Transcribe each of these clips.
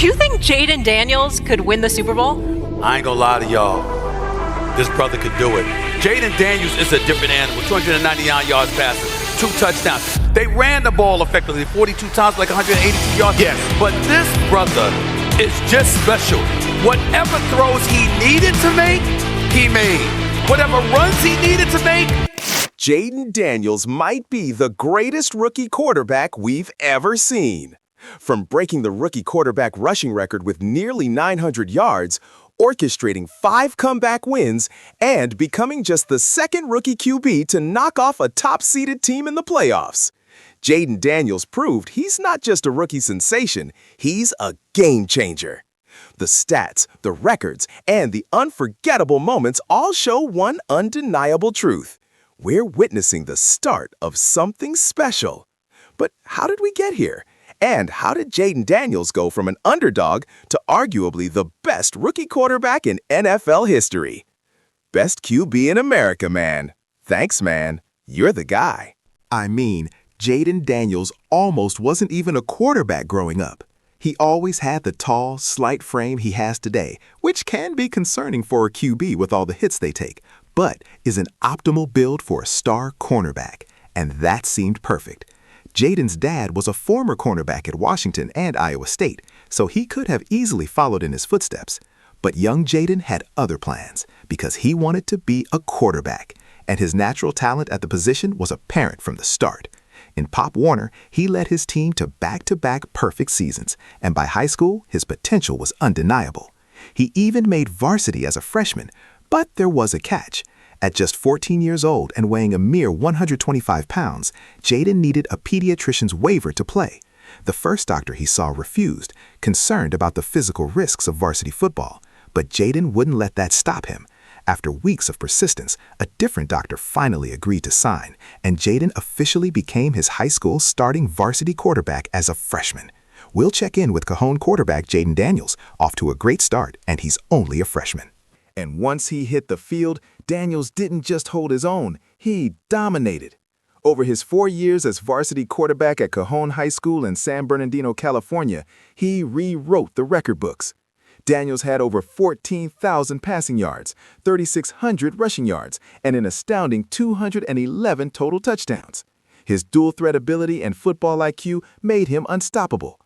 Do you think Jayden Daniels could win the Super Bowl? I ain't gonna lie to y'all. This brother could do it. Jayden Daniels is a different animal. 299 yards passing, 2 touchdowns. They ran the ball effectively 42 times, like 182 yards. Yes. But this brother is just special. Whatever throws he needed to make, he made. Whatever runs he needed to make. Jayden Daniels might be the greatest rookie quarterback we've ever seen. From breaking the rookie quarterback rushing record with nearly 900 yards, orchestrating 5 comeback wins, and becoming just the second rookie QB to knock off a top-seeded team in the playoffs. Jayden Daniels proved he's not just a rookie sensation, he's a game changer. The stats, the records, and the unforgettable moments all show one undeniable truth. We're witnessing the start of something special. But how did we get here? And how did Jayden Daniels go from an underdog to arguably the best rookie quarterback in NFL history? Best QB in America, man. Thanks, man. You're the guy. I mean, Jayden Daniels almost wasn't even a quarterback growing up. He always had the tall, slight frame he has today, which can be concerning for a QB with all the hits they take, but is an optimal build for a star cornerback, and that seemed perfect. Jayden's dad was a former cornerback at Washington and Iowa State, so he could have easily followed in his footsteps. But young Jayden had other plans because he wanted to be a quarterback, and his natural talent at the position was apparent from the start. In Pop Warner, he led his team to back-to-back perfect seasons, and by high school, his potential was undeniable. He even made varsity as a freshman, but there was a catch. At just 14 years old and weighing a mere 125 pounds, Jayden needed a pediatrician's waiver to play. The first doctor he saw refused, concerned about the physical risks of varsity football. But Jayden wouldn't let that stop him. After weeks of persistence, a different doctor finally agreed to sign, and Jayden officially became his high school starting varsity quarterback as a freshman. We'll check in with Cajon quarterback Jayden Daniels, off to a great start, and he's only a freshman. And once he hit the field, Daniels didn't just hold his own, he dominated. Over his 4 years as varsity quarterback at Cajon High School in San Bernardino, California, he rewrote the record books. Daniels had over 14,000 passing yards, 3,600 rushing yards, and an astounding 211 total touchdowns. His dual-threat ability and football IQ made him unstoppable.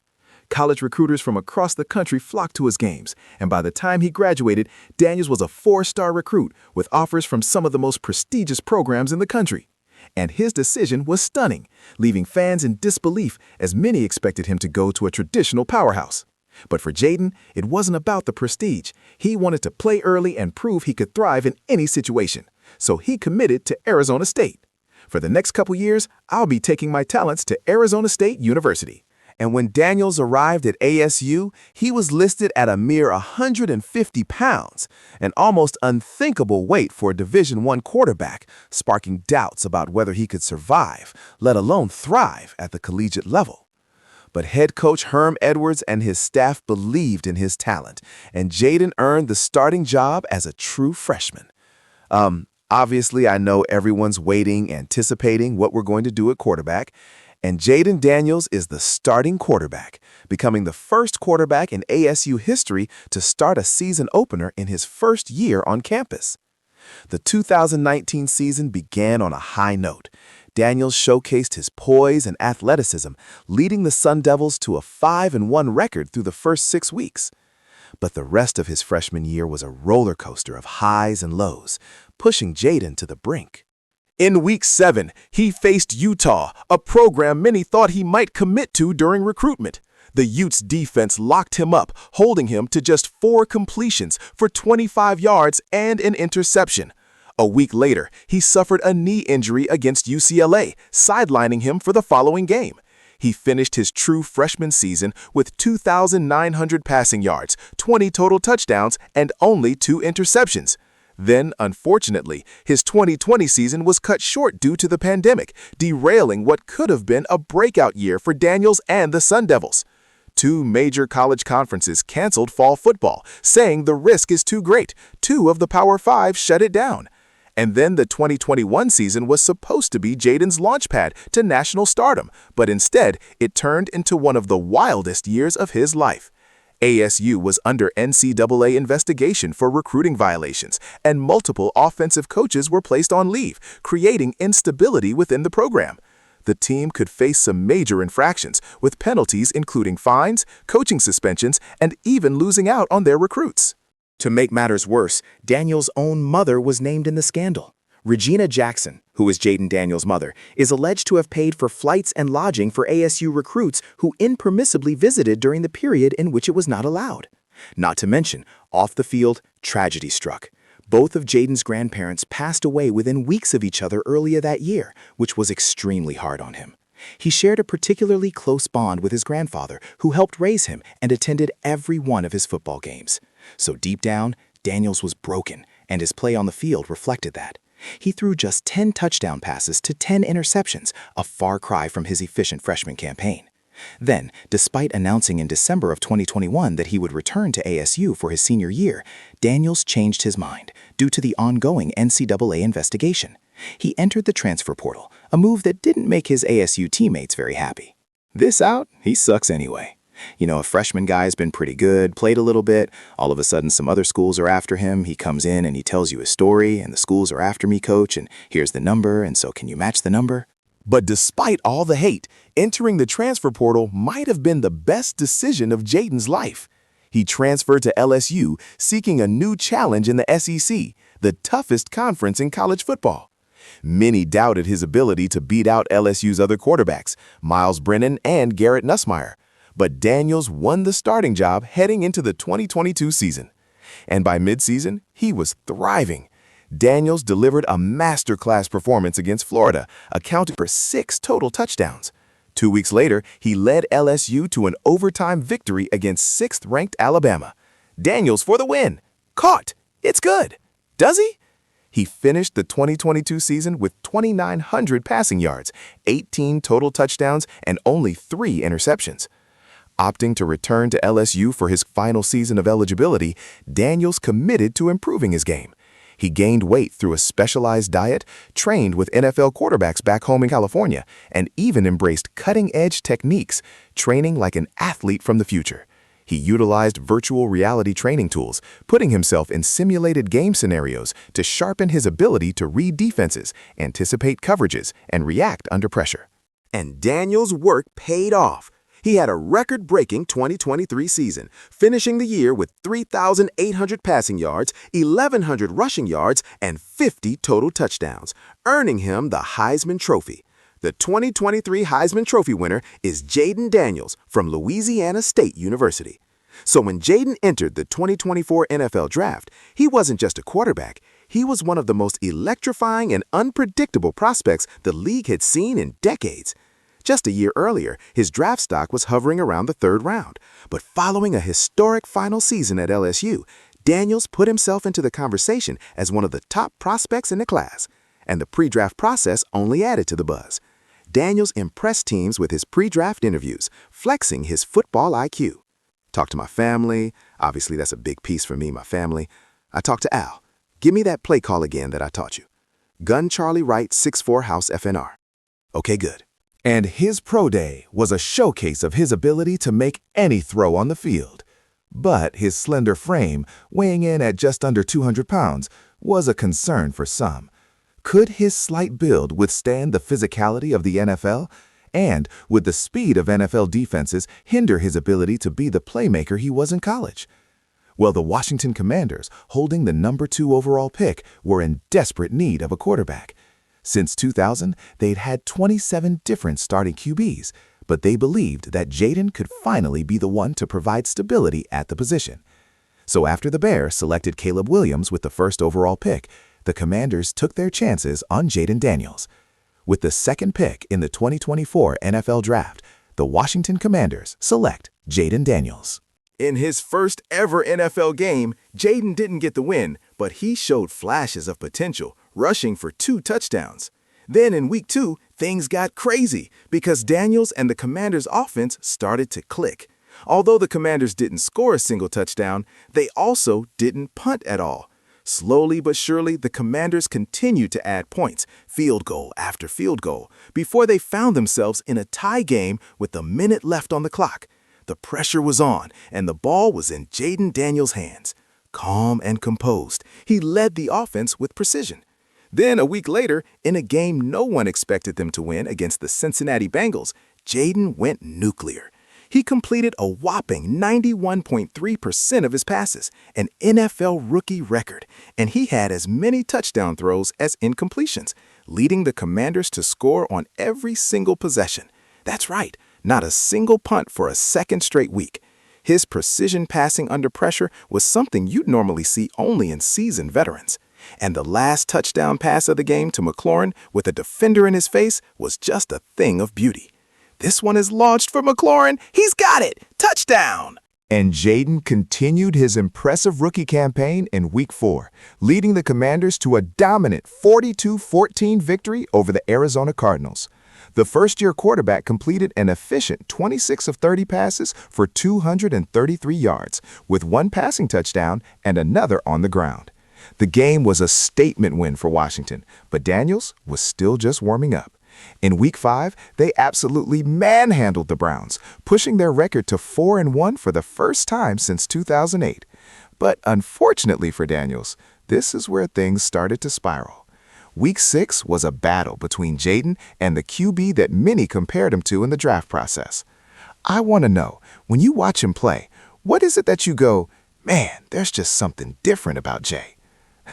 College recruiters from across the country flocked to his games, and by the time he graduated, Daniels was a 4-star recruit with offers from some of the most prestigious programs in the country. And his decision was stunning, leaving fans in disbelief as many expected him to go to a traditional powerhouse. But for Jayden, it wasn't about the prestige. He wanted to play early and prove he could thrive in any situation. So he committed to Arizona State. For the next couple years, I'll be taking my talents to Arizona State University. And when Daniels arrived at ASU, he was listed at a mere 150 pounds, an almost unthinkable weight for a Division I quarterback, sparking doubts about whether he could survive, let alone thrive at the collegiate level. But head coach Herm Edwards and his staff believed in his talent, and Jayden earned the starting job as a true freshman. Obviously, I know everyone's waiting, anticipating what we're going to do at quarterback. And Jayden Daniels is the starting quarterback, becoming the first quarterback in ASU history to start a season opener in his first year on campus. The 2019 season began on a high note. Daniels showcased his poise and athleticism, leading the Sun Devils to a 5-1 record through the first 6 weeks. But the rest of his freshman year was a roller coaster of highs and lows, pushing Jayden to the brink. In Week 7, he faced Utah, a program many thought he might commit to during recruitment. The Utes' defense locked him up, holding him to just 4 completions for 25 yards and an interception. A week later, he suffered a knee injury against UCLA, sidelining him for the following game. He finished his true freshman season with 2,900 passing yards, 20 total touchdowns, and only 2 interceptions. Then, unfortunately, his 2020 season was cut short due to the pandemic, derailing what could have been a breakout year for Daniels and the Sun Devils. 2 major college conferences canceled fall football, saying the risk is too great. 2 of the Power 5 shut it down. And then the 2021 season was supposed to be Jayden's launchpad to national stardom, but instead, it turned into one of the wildest years of his life. ASU was under NCAA investigation for recruiting violations, and multiple offensive coaches were placed on leave, creating instability within the program. The team could face some major infractions, with penalties including fines, coaching suspensions, and even losing out on their recruits. To make matters worse, Daniels' own mother was named in the scandal. Regina Jackson, who is Jayden Daniels' mother, is alleged to have paid for flights and lodging for ASU recruits who impermissibly visited during the period in which it was not allowed. Not to mention, off the field, tragedy struck. Both of Jayden's grandparents passed away within weeks of each other earlier that year, which was extremely hard on him. He shared a particularly close bond with his grandfather, who helped raise him and attended every one of his football games. So deep down, Daniels was broken, and his play on the field reflected that. He threw just 10 touchdown passes to 10 interceptions, a far cry from his efficient freshman campaign. Then, despite announcing in December of 2021 that he would return to ASU for his senior year, Daniels changed his mind due to the ongoing NCAA investigation. He entered the transfer portal, a move that didn't make his ASU teammates very happy. This out, he sucks anyway. A freshman guy's been pretty good, played a little bit, all of a sudden some other schools are after him, he comes in and he tells you his story, and the schools are after me, coach, and here's the number, and so can you match the number? But despite all the hate, entering the transfer portal might have been the best decision of Jayden's life. He transferred to LSU, seeking a new challenge in the SEC, the toughest conference in college football. Many doubted his ability to beat out LSU's other quarterbacks, Miles Brennan and Garrett Nussmeier. But Daniels won the starting job heading into the 2022 season. And by midseason, he was thriving. Daniels delivered a masterclass performance against Florida, accounting for 6 total touchdowns. 2 weeks later, he led LSU to an overtime victory against 6th-ranked Alabama. Daniels for the win. Caught. It's good. Does he? He finished the 2022 season with 2,900 passing yards, 18 total touchdowns, and only 3 interceptions. Opting to return to LSU for his final season of eligibility, Daniels committed to improving his game. He gained weight through a specialized diet, trained with NFL quarterbacks back home in California, and even embraced cutting-edge techniques, training like an athlete from the future. He utilized virtual reality training tools, putting himself in simulated game scenarios to sharpen his ability to read defenses, anticipate coverages, and react under pressure. And Daniels' work paid off. He had a record-breaking 2023 season, finishing the year with 3,800 passing yards, 1,100 rushing yards, and 50 total touchdowns, earning him the Heisman Trophy. The 2023 Heisman Trophy winner is Jayden Daniels from Louisiana State University. So when Jayden entered the 2024 NFL Draft, he wasn't just a quarterback. He was one of the most electrifying and unpredictable prospects the league had seen in decades. Just a year earlier, his draft stock was hovering around the 3rd round. But following a historic final season at LSU, Daniels put himself into the conversation as one of the top prospects in the class. And the pre-draft process only added to the buzz. Daniels impressed teams with his pre-draft interviews, flexing his football IQ. Talked to my family. Obviously, that's a big piece for me, my family. I talked to Al. Give me that play call again that I taught you. Gun Charlie Wright 6'4 House FNR. Okay, good. And his pro day was a showcase of his ability to make any throw on the field. But his slender frame, weighing in at just under 200 pounds, was a concern for some. Could his slight build withstand the physicality of the NFL? And would the speed of NFL defenses hinder his ability to be the playmaker he was in college? Well, the Washington Commanders, holding the number 2 overall pick, were in desperate need of a quarterback. Since 2000, they'd had 27 different starting QBs, but they believed that Jayden could finally be the one to provide stability at the position. So after the Bears selected Caleb Williams with the 1st overall pick, the Commanders took their chances on Jayden Daniels. With the 2nd pick in the 2024 NFL Draft, the Washington Commanders select Jayden Daniels. In his first ever NFL game, Jayden didn't get the win, but he showed flashes of potential, rushing for 2 touchdowns. Then in week 2, things got crazy because Daniels and the Commanders' offense started to click. Although the Commanders didn't score a single touchdown, they also didn't punt at all. Slowly but surely, the Commanders continued to add points, field goal after field goal, before they found themselves in a tie game with a minute left on the clock. The pressure was on, and the ball was in Jayden Daniels' hands. Calm and composed, he led the offense with precision. Then, a week later, in a game no one expected them to win against the Cincinnati Bengals, Jayden went nuclear. He completed a whopping 91.3% of his passes, an NFL rookie record, and he had as many touchdown throws as incompletions, leading the Commanders to score on every single possession. That's right, not a single punt for a second straight week. His precision passing under pressure was something you'd normally see only in seasoned veterans. And the last touchdown pass of the game to McLaurin with a defender in his face was just a thing of beauty. This one is launched for McLaurin. He's got it! Touchdown! And Jayden continued his impressive rookie campaign in Week 4, leading the Commanders to a dominant 42-14 victory over the Arizona Cardinals. The first-year quarterback completed an efficient 26 of 30 passes for 233 yards, with one passing touchdown and another on the ground. The game was a statement win for Washington, but Daniels was still just warming up. In Week 5, they absolutely manhandled the Browns, pushing their record to 4-1 for the first time since 2008. But unfortunately for Daniels, this is where things started to spiral. Week 6 was a battle between Jayden and the QB that many compared him to in the draft process. I want to know, when you watch him play, what is it that you go, man, there's just something different about Jay?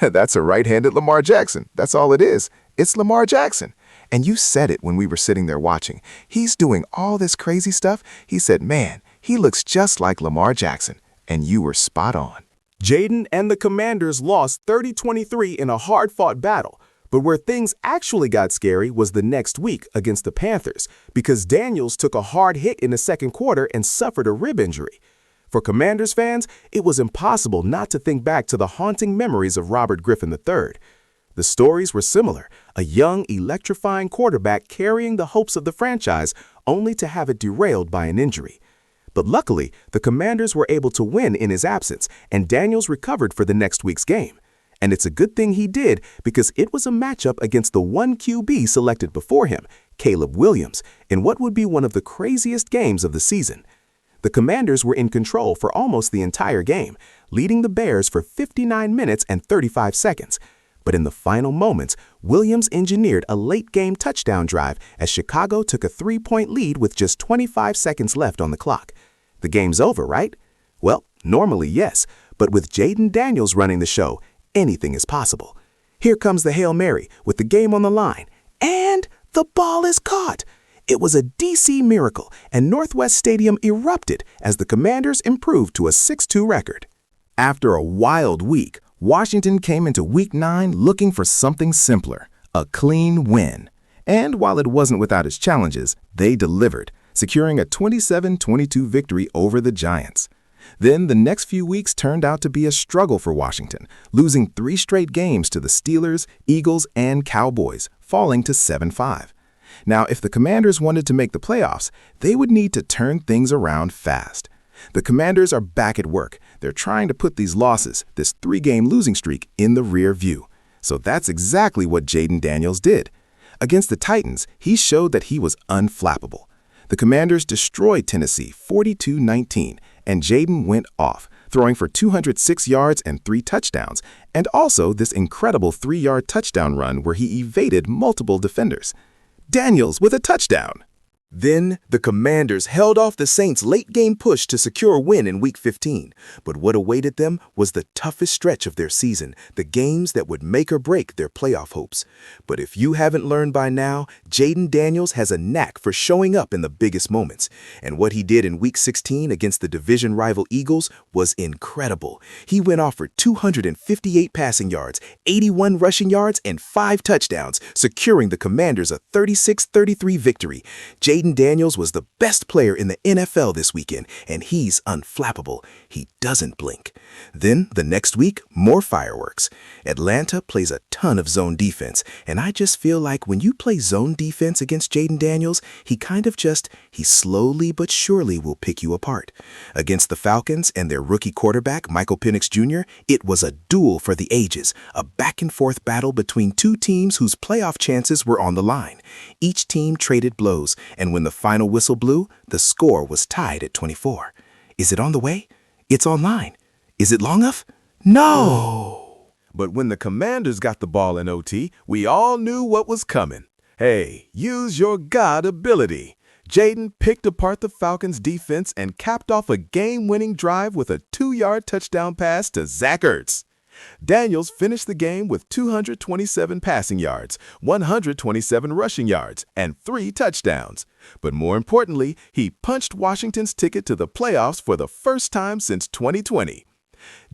That's a right-handed Lamar Jackson. That's all it is. It's Lamar Jackson. And you said it when we were sitting there watching. He's doing all this crazy stuff. He said, man, he looks just like Lamar Jackson. And you were spot on. Jayden and the Commanders lost 30-23 in a hard-fought battle. But where things actually got scary was the next week against the Panthers, because Daniels took a hard hit in the second quarter and suffered a rib injury. For Commanders fans, it was impossible not to think back to the haunting memories of Robert Griffin III. The stories were similar, a young, electrifying quarterback carrying the hopes of the franchise, only to have it derailed by an injury. But luckily, the Commanders were able to win in his absence, and Daniels recovered for the next week's game. And it's a good thing he did, because it was a matchup against the one QB selected before him, Caleb Williams, in what would be one of the craziest games of the season. The Commanders were in control for almost the entire game, leading the Bears for 59 minutes and 35 seconds. But in the final moments, Williams engineered a late-game touchdown drive as Chicago took a 3-point lead with just 25 seconds left on the clock. The game's over, right? Well, normally yes, but with Jayden Daniels running the show, anything is possible. Here comes the Hail Mary with the game on the line, and the ball is caught. It was a DC miracle, and Northwest Stadium erupted as the Commanders improved to a 6-2 record. After a wild week, Washington came into Week 9 looking for something simpler, a clean win. And while it wasn't without its challenges, they delivered, securing a 27-22 victory over the Giants. Then the next few weeks turned out to be a struggle for Washington, losing 3 straight games to the Steelers, Eagles, and Cowboys, falling to 7-5. Now, if the Commanders wanted to make the playoffs, they would need to turn things around fast. The Commanders are back at work. They're trying to put these losses, this 3-game losing streak, in the rear view. So that's exactly what Jayden Daniels did. Against the Titans, he showed that he was unflappable. The Commanders destroyed Tennessee 42-19, and Jayden went off, throwing for 206 yards and 3 touchdowns, and also this incredible 3-yard touchdown run where he evaded multiple defenders. Daniels with a touchdown. Then, the Commanders held off the Saints' late-game push to secure a win in Week 15. But what awaited them was the toughest stretch of their season, the games that would make or break their playoff hopes. But if you haven't learned by now, Jayden Daniels has a knack for showing up in the biggest moments. And what he did in Week 16 against the division rival Eagles was incredible. He went off for 258 passing yards, 81 rushing yards, and 5 touchdowns, securing the Commanders a 36-33 victory. Jayden Daniels was the best player in the NFL this weekend, and he's unflappable. He doesn't blink. Then, the next week, more fireworks. Atlanta plays a ton of zone defense, and I just feel like when you play zone defense against Jayden Daniels, he slowly but surely will pick you apart. Against the Falcons and their rookie quarterback, Michael Penix Jr., it was a duel for the ages, a back-and-forth battle between 2 teams whose playoff chances were on the line. Each team traded blows, and And when the final whistle blew, the score was tied at 24. Is it on the way? It's online. Is it long enough? No! But when the Commanders got the ball in OT, we all knew what was coming. Hey, use your God ability. Jayden picked apart the Falcons' defense and capped off a game-winning drive with a 2-yard touchdown pass to Zach Ertz. Daniels finished the game with 227 passing yards, 127 rushing yards, and 3 touchdowns. But more importantly, he punched Washington's ticket to the playoffs for the first time since 2020.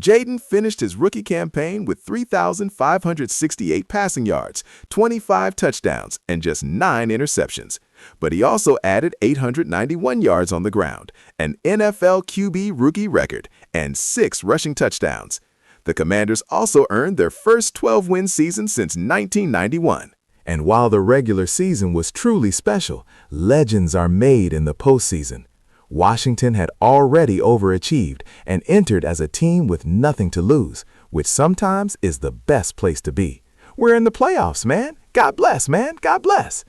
Jayden finished his rookie campaign with 3,568 passing yards, 25 touchdowns, and just 9 interceptions. But he also added 891 yards on the ground, an NFL QB rookie record, and 6 rushing touchdowns. The Commanders also earned their first 12-win season since 1991. And while the regular season was truly special, legends are made in the postseason. Washington had already overachieved and entered as a team with nothing to lose, which sometimes is the best place to be. We're in the playoffs, man. God bless, man. God bless.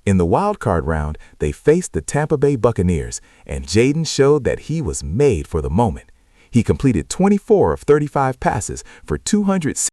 In the wildcard round, they faced the Tampa Bay Buccaneers, and Jayden showed that he was made for the moment. He completed 24 of 35 passes for 200.